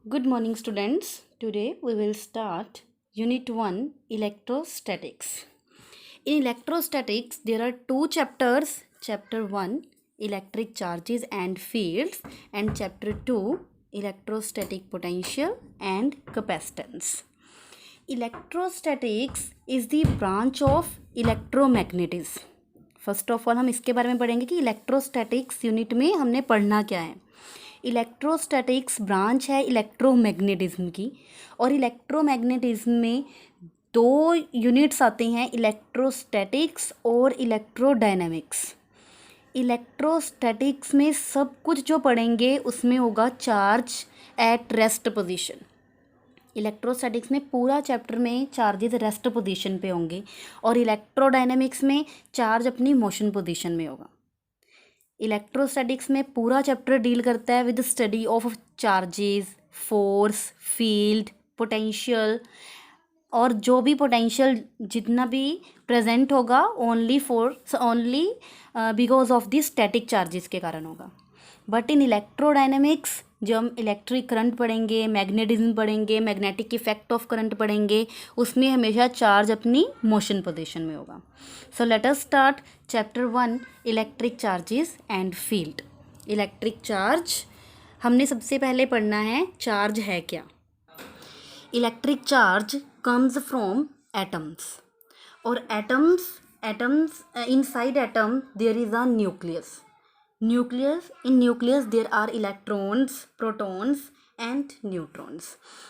Good morning, students. Today we will start Unit 1 Electrostatics. In electrostatics, there are two chapters. Chapter 1 Electric Charges and Fields, and Chapter 2 Electrostatic Potential and Capacitance. Electrostatics is the branch of electromagnetism. First of all हम इसके बारे में पढ़ेंगे कि electrostatics unit में हमने पढ़ना क्या है. इलेक्ट्रोस्टैटिक्स ब्रांच है इलेक्ट्रोमैग्नेटिज्म की, और इलेक्ट्रोमैग्नेटिज्म में दो यूनिट्स आते हैं, इलेक्ट्रोस्टैटिक्स और इलेक्ट्रोडायनामिक्स. इलेक्ट्रोस्टैटिक्स में सब कुछ जो पढ़ेंगे उसमें होगा charge at rest position. Electrostatics में पूरा चैप्टर में चार्जेस रेस्ट पोजीशन पे होंगे, और इलेक्ट्रोडायनामिक्स में चार्ज अपनी मोशन पोजीशन में होगा. इलेक्ट्रोस्टैटिक्स में पूरा चैप्टर डील करता है with study of charges, force, field, potential, और जो भी पोटेंशियल जितना भी प्रेजेंट होगा only because of the static charges के कारण होगा. बट इन इलेक्ट्रोडायनेमिक्स जो हम इलेक्ट्रिक करंट पढ़ेंगे, मैग्नेटिज्म पढ़ेंगे, मैग्नेटिक इफेक्ट ऑफ करंट पढ़ेंगे, उसमें हमेशा चार्ज अपनी मोशन पोजीशन में होगा. So let us start chapter 1 electric charges and field. Electric charge हमने सबसे पहले पढ़ना है चार्ज है क्या. Electric charge comes from atoms, और atoms inside atom there is a nucleus. In nucleus there are electrons, protons and neutrons.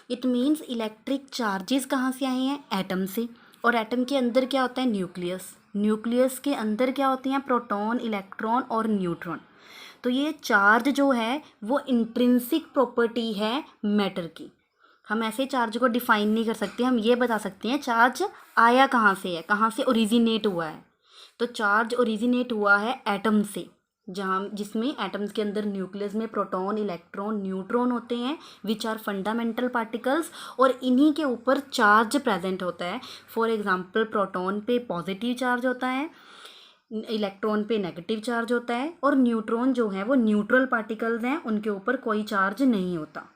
It means electric charges कहाँ से आए हैं? एटम से. और एटम के अंदर क्या होता है? न्यूक्लियस के अंदर क्या होती हैं? प्रोटॉन, इलेक्ट्रॉन और न्यूट्रॉन. तो ये चार्ज जो है वो इंट्रिंसिक प्रॉपर्टी है मैटर की. हम ऐसे चार्ज को डिफाइन नहीं कर सकते, हम ये बता सकते हैं चार्ज आया कहाँ से है, कहाँ से ओरिजिनेट हुआ है. तो चार्ज ओरिजिनेट हुआ है एटम से, जिसमें एटम्स के अंदर न्यूक्लियस में प्रोटॉन, इलेक्ट्रॉन, न्यूट्रॉन होते हैं विच आर फंडामेंटल पार्टिकल्स, और इन्हीं के ऊपर चार्ज प्रेजेंट होता है. फॉर एग्जांपल प्रोटॉन पे पॉजिटिव चार्ज होता है, इलेक्ट्रॉन पे नेगेटिव चार्ज होता है, और न्यूट्रॉन जो है वो न्यूट्रल पार्टिकल्स हैं, उनके ऊपर कोई चार्ज नहीं होता.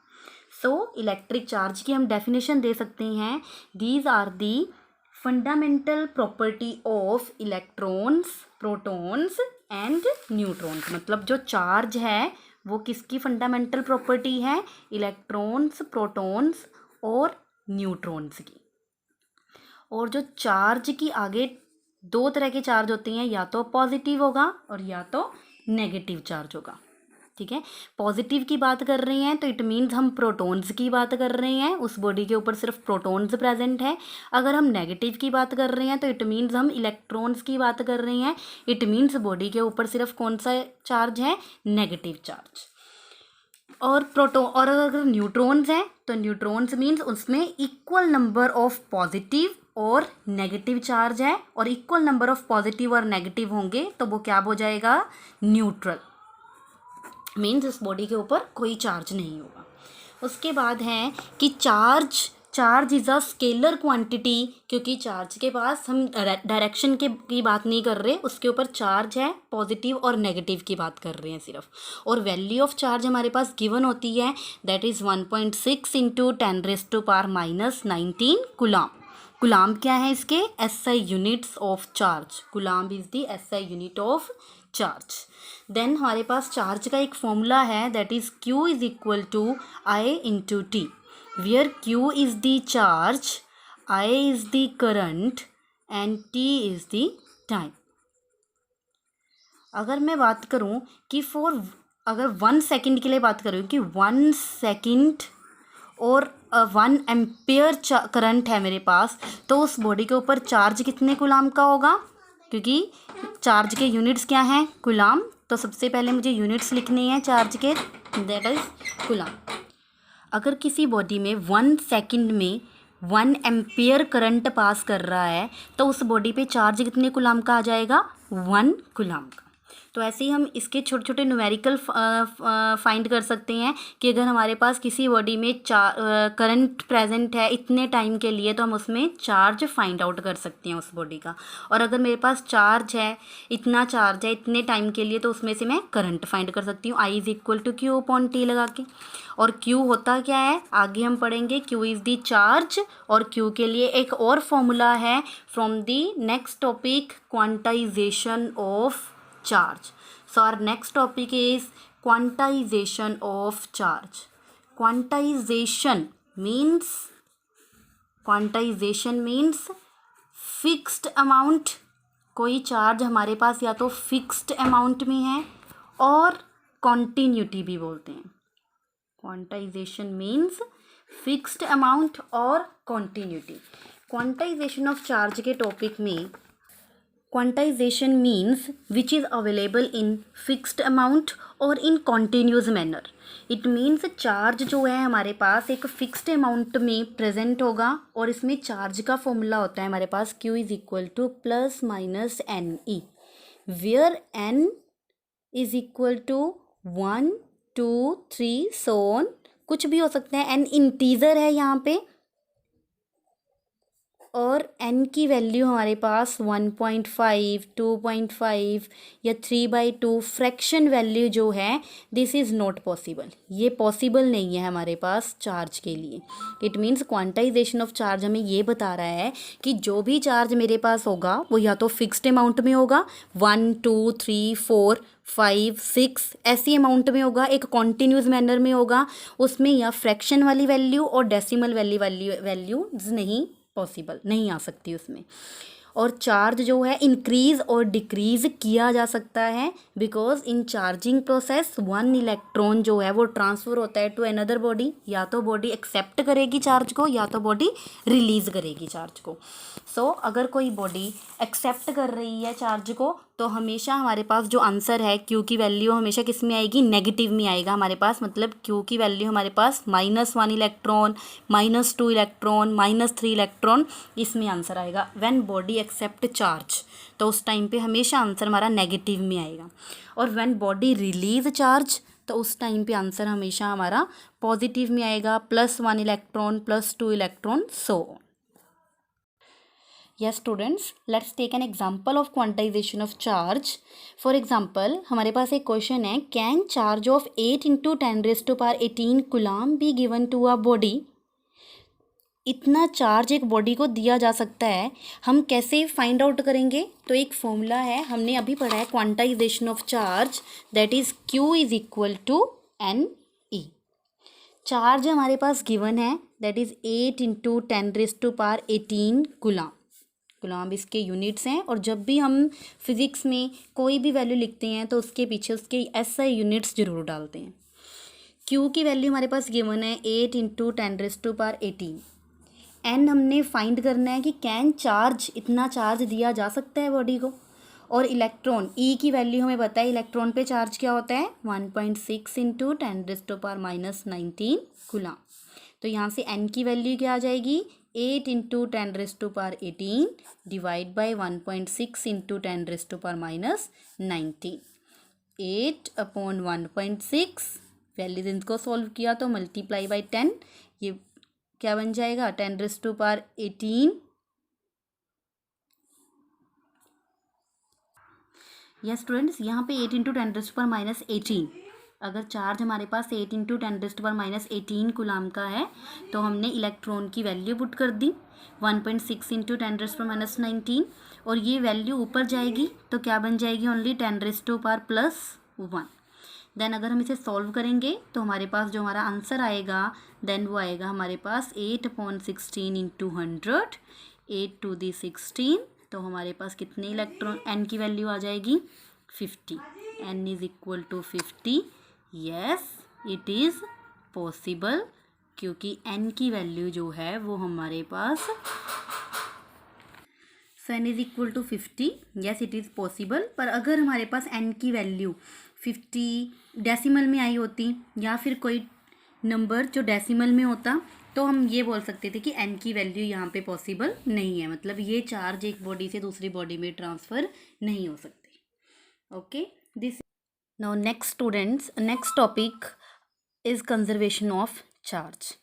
सो इलेक्ट्रिक चार्ज की हम डेफिनेशन दे सकते हैं, these are the fundamental property of electrons, protons and neutrons. मतलब जो चार्ज है वो किसकी फंडामेंटल प्रॉपर्टी है? इलेक्ट्रॉन्स, प्रोटॉन्स और न्यूट्रॉन्स की. और जो चार्ज की आगे दो तरह के चार्ज होते हैं, या तो पॉजिटिव होगा और या तो नेगेटिव चार्ज होगा. ठीक है, पॉजिटिव की बात कर रहे हैं तो इट मीन्स हम प्रोटॉन्स की बात कर रहे हैं, उस बॉडी के ऊपर सिर्फ प्रोटॉन्स प्रेजेंट है. अगर हम नेगेटिव की बात कर रहे हैं तो इट मीन्स हम इलेक्ट्रॉन्स की बात कर रहे हैं. इट मीन्स बॉडी के ऊपर सिर्फ कौन सा चार्ज है? Negative charge. और अगर न्यूट्रॉन्स हैं तो न्यूट्रॉन्स मीन्स उसमें इक्वल नंबर ऑफ पॉजिटिव और नेगेटिव चार्ज है, और इक्वल नंबर ऑफ पॉजिटिव और नेगेटिव होंगे तो वो क्या हो जाएगा? न्यूट्रल. मीन्स इस बॉडी के ऊपर कोई चार्ज नहीं होगा. उसके बाद है कि charge is a scalar quantity, क्योंकि चार्ज के पास हम डायरेक्शन की बात नहीं कर रहे, उसके ऊपर चार्ज है, पॉजिटिव और नेगेटिव की बात कर रहे हैं सिर्फ. और वैल्यू ऑफ चार्ज हमारे पास गिवन होती है, दैट इज़ 1.6 × 10⁻⁻19 कूलाम. कूलाम क्या है इसके? SI units of charge. Coulomb is the SI unit of charge. Then हमारे पास चार्ज का एक फॉर्मूला है, that is Q is equal to I into T, where Q is the charge, I is the current and T is the time. अगर मैं बात करूं कि अगर 1 सेकेंड के लिए बात करूं कि 1 सेकेंड और 1 एम्पेयर करंट है मेरे पास, तो उस बॉडी के ऊपर चार्ज कितने कूलाम का होगा? क्योंकि चार्ज के यूनिट्स क्या हैं? कूलाम. तो सबसे पहले मुझे यूनिट्स लिखने हैं चार्ज के, दैट इज कूलाम. अगर किसी बॉडी में 1 सेकेंड में 1 एम्पेयर करंट पास कर रहा है तो उस बॉडी पे चार्ज कितने कूलाम का आ जाएगा? 1 कूलाम का. तो ऐसे ही हम इसके छोटे छोटे न्यूमेरिकल फाइंड कर सकते हैं कि अगर हमारे पास किसी बॉडी में करंट प्रेजेंट है इतने टाइम के लिए तो हम उसमें चार्ज फाइंड आउट कर सकते हैं उस बॉडी का। और अगर मेरे पास चार्ज है इतने टाइम के लिए तो उसमें से मैं करंट फाइंड कर सकती हूँ I=Q/T लगा के। और Q होता क्या है आगे हम पढ़ेंगे। Q इज़ दी चार्ज, और Q के लिए एक और फॉर्मूला है from the next topic, quantization of charge. So our next topic is quantization of charge. Quantization means fixed amount। कोई चार्ज हमारे पास या तो फिक्स्ड अमाउंट में है और कॉन्टीन्यूटी भी बोलते हैं। क्वांटाइजेशन मीन्स फिक्स्ड अमाउंट और कॉन्टीन्यूटी। क्वांटाइजेशन ऑफ चार्ज के टॉपिक में quantization means which is available in fixed amount और in continuous manner. It means charge जो है हमारे पास एक फिक्स्ड अमाउंट में प्रेजेंट होगा और इसमें चार्ज का फॉर्मूला होता है हमारे पास Q=+- where n = 1 2 3 so on। कुछ भी हो सकता है, n इंटीजर है यहाँ पे और n की वैल्यू हमारे पास 1.5 2.5 या 3/2 फ्रैक्शन वैल्यू जो है दिस इज़ नॉट पॉसिबल। ये पॉसिबल नहीं है हमारे पास चार्ज के लिए। It means quantization of charge हमें ये बता रहा है कि जो भी चार्ज मेरे पास होगा वो या तो फिक्स्ड अमाउंट में होगा 1 2 3 4 5 6 ऐसी अमाउंट में होगा, एक कॉन्टीन्यूस मैनर में होगा उसमें, या फ्रैक्शन वाली वैल्यू और डेसिमल वैल्यूज नहीं आ सकती उसमें। और चार्ज जो है इंक्रीज और डिक्रीज किया जा सकता है because in charging process 1 electron जो है वो ट्रांसफ़र होता है टू अनदर बॉडी। या तो बॉडी एक्सेप्ट करेगी चार्ज को या तो बॉडी रिलीज करेगी चार्ज को। अगर कोई बॉडी एक्सेप्ट कर रही है चार्ज को तो हमेशा हमारे पास जो आंसर है Q की वैल्यू हमेशा किस में आएगी, नेगेटिव में आएगा हमारे पास। मतलब Q की वैल्यू हमारे पास -1 इलेक्ट्रॉन, -2 इलेक्ट्रॉन, -3 इलेक्ट्रॉन, इसमें आंसर आएगा। व्हेन बॉडी एक्सेप्ट चार्ज तो उस टाइम पे हमेशा आंसर हमारा नेगेटिव में आएगा। और व्हेन बॉडी रिलीज चार्ज तो उस टाइम पे आंसर हमेशा हमारा पॉजिटिव में आएगा, +1 electron, +2 electron, so on. Yes students, let's take an example of quantization of charge. For example, हमारे पास एक क्वेश्चन है, can charge of 8 × 10⁻18 coulomb be given to a body? इतना चार्ज एक बॉडी को दिया जा सकता है, हम कैसे फाइंड आउट करेंगे? तो एक फॉर्मूला है, हमने अभी पढ़ा है quantization of charge, that is Q = NE। Charge हमारे पास गिवन है दैट इज़ 8 × 10⁻18 कूलम। कूलम इसके यूनिट्स हैं और जब भी हम फिज़िक्स में कोई भी वैल्यू लिखते हैं तो उसके पीछे उसके SI यूनिट्स ज़रूर डालते हैं। Q की वैल्यू हमारे पास गिवन है 8 × 10⁻18। N हमने फाइंड करना है कि कैन चार्ज, इतना चार्ज दिया जा सकता है बॉडी को। और इलेक्ट्रॉन E की वैल्यू हमें पता है, इलेक्ट्रॉन पे चार्ज क्या होता है 1.6 × 10⁻19 कूलम। तो यहाँ से N की वैल्यू क्या आ जाएगी, 8 × 10⁻18 डिवाइड बाई 1.6 × 10⁻19। 8/1.6 वैल्यूज इनको सॉल्व किया तो मल्टीप्लाई बाई 10, ये क्या बन जाएगा 10⁻18। यस स्टूडेंट्स, यहाँ पे 8 × 10⁻18 अगर चार्ज हमारे पास 8 × 10⁻18 कूलम का है तो हमने इलेक्ट्रॉन की वैल्यू पुट कर दी 1.6 × 10⁻19 और ये वैल्यू ऊपर जाएगी तो क्या बन जाएगी ओनली 10⁻+1। देन अगर हम इसे सॉल्व करेंगे तो हमारे पास जो हमारा आंसर आएगा देन वो आएगा हमारे पास 8/16 × 100, 8 to the 16। तो हमारे पास कितने इलेक्ट्रॉन, N की वैल्यू आ जाएगी 50। N = 50। Yes it is possible क्योंकि N की वैल्यू जो है वो हमारे पास N = 50। Yes it is possible. पर अगर हमारे पास N की वैल्यू 50 डेसिमल में आई होती या फिर कोई नंबर जो डेसिमल में होता तो हम ये बोल सकते थे कि N की वैल्यू यहाँ पे पॉसिबल नहीं है, मतलब ये चार्ज एक बॉडी से दूसरी बॉडी में ट्रांसफ़र नहीं हो सकते। Okay, this. Now next students, next topic is conservation of charge.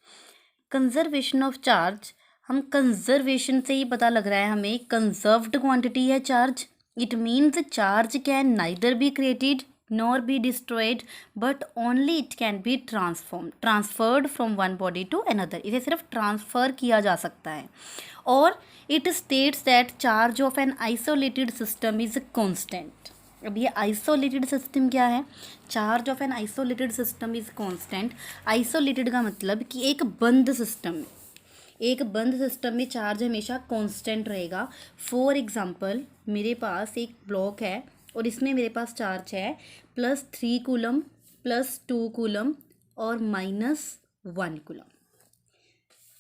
Conservation of charge, हम कंजर्वेशन से ही पता लग रहा है हमें कंजर्व्ड क्वांटिटी है charge. It means charge can neither be created nor be destroyed but only it can be transferred from one body to another. इसे सिर्फ ट्रांसफ़र किया जा सकता है. और it states that charge of an isolated system is constant. अब ये isolated system क्या है? Charge of an isolated system is constant. Isolated का मतलब कि एक बंद सिस्टम में, एक बंद सिस्टम में चार्ज हमेशा कांस्टेंट रहेगा. फॉर एग्जांपल मेरे पास एक ब्लॉक है और इसमें मेरे पास चार्ज है +3 कूलम, +2 कूलम और -1 कूलम.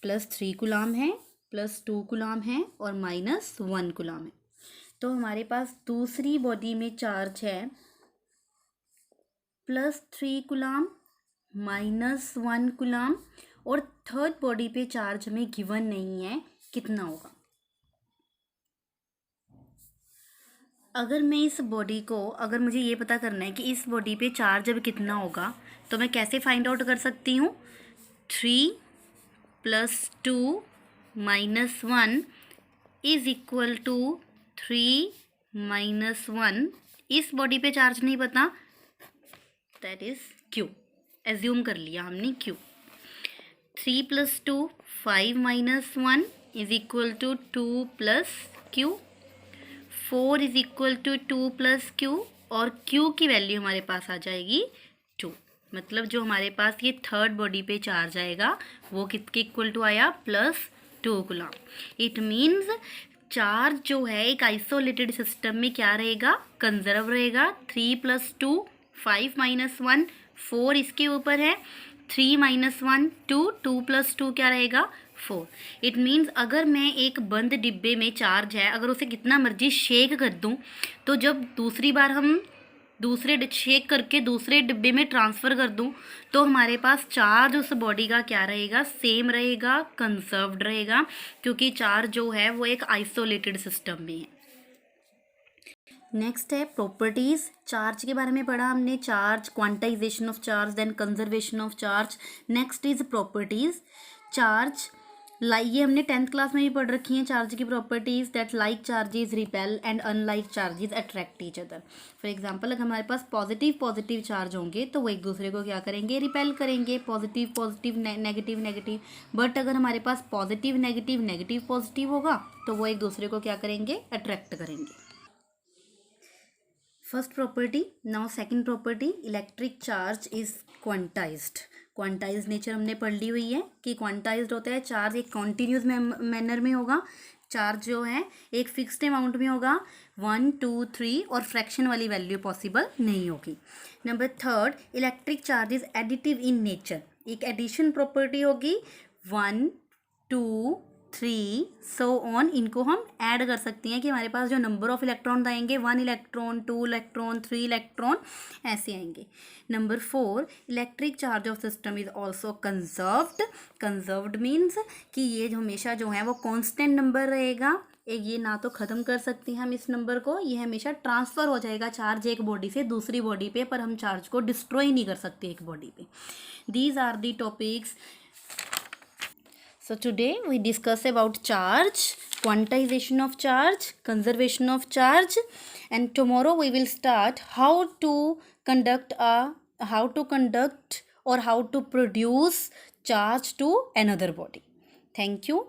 +3 कूलम है, +2 कूलम है और -1 कूलम है. तो हमारे पास दूसरी बॉडी में चार्ज है +3 कूलम, -1 कूलम और थर्ड बॉडी पे चार्ज में गिवन नहीं है कितना होगा. अगर मैं इस बॉडी को, अगर मुझे ये पता करना है कि इस बॉडी पे चार्ज अब कितना होगा, तो मैं कैसे फाइंड आउट कर सकती हूँ? 3 + 2 - 1 इज इक्वल टू 3 - 1. इस बॉडी पे चार्ज नहीं पता, दैट इज Q. एज्यूम कर लिया हमने Q. 3 + 2 5 - 1 is equal to 2 + Q. 4 is equal to 2 + Q और Q की वैल्यू हमारे पास आ जाएगी 2. मतलब जो हमारे पास ये थर्ड बॉडी पे चार्ज आएगा वो किसके इक्वल टू आया? +2 कूलम. इट मीन्स चार्ज जो है एक आइसोलेटेड सिस्टम में क्या रहेगा? कंजर्व रहेगा. 3 + 2 5 - 1 4 इसके ऊपर है. 3 - 1 2 2 + 2 क्या रहेगा? 4. इट मीन्स अगर मैं एक बंद डिब्बे में चार्ज है, अगर उसे कितना मर्जी शेक कर दूं, तो जब दूसरी बार हम शेक करके दूसरे डिब्बे में ट्रांसफ़र कर दूं, तो हमारे पास चार्ज उस बॉडी का क्या रहेगा? सेम रहेगा, कंजर्व्ड रहेगा, क्योंकि चार्ज जो है वो एक आइसोलेटेड सिस्टम में है. नेक्स्ट है प्रॉपर्टीज़. चार्ज के बारे में पढ़ा हमने, charge, quantization of charge, then conservation of charge. Next is properties. Charge ये हमने 10th क्लास में भी पढ़ रखी हैं. चार्ज की properties that like charges repel and unlike charges attract each other. For example अगर हमारे पास पॉजिटिव चार्ज होंगे तो वो एक दूसरे को क्या करेंगे? रिपेल करेंगे. Positive negative. बट अगर हमारे पास पॉजिटिव नेगेटिव पॉजिटिव होगा तो वो एक दूसरे को क्या करेंगे? अट्रैक्ट करेंगे. First property. Now second property, electric charge is quantized. Quantize nature हमने पढ़ ली हुई है कि क्वांटाइज्ड होता है चार्ज एक कॉन्टिन्यूस मैनर में होगा. चार्ज जो है एक फिक्स्ड अमाउंट में होगा. 1 2 3 और फ्रैक्शन वाली वैल्यू पॉसिबल नहीं होगी. Number third, electric charge is additive in nature. एक एडिशन प्रॉपर्टी होगी. 1 2 3 सो ऑन, इनको हम ऐड कर सकते हैं कि हमारे पास जो नंबर ऑफ इलेक्ट्रॉन आएंगे 1 इलेक्ट्रॉन 2 इलेक्ट्रॉन 3 इलेक्ट्रॉन ऐसे आएंगे. Number 4, electric charge of system is also conserved. Conserved means कि ये हमेशा जो है वो कांस्टेंट नंबर रहेगा. एक ये ना तो ख़त्म कर सकते हैं हम इस नंबर को, ये हमेशा ट्रांसफ़र हो जाएगा चार्ज एक बॉडी से दूसरी बॉडी पे, पर हम चार्ज को डिस्ट्रॉय नहीं कर सकते एक बॉडी पे. These are the topics. So today we discuss about charge, quantization of charge, conservation of charge, and tomorrow we will start how to conduct or how to produce charge to another body. Thank you.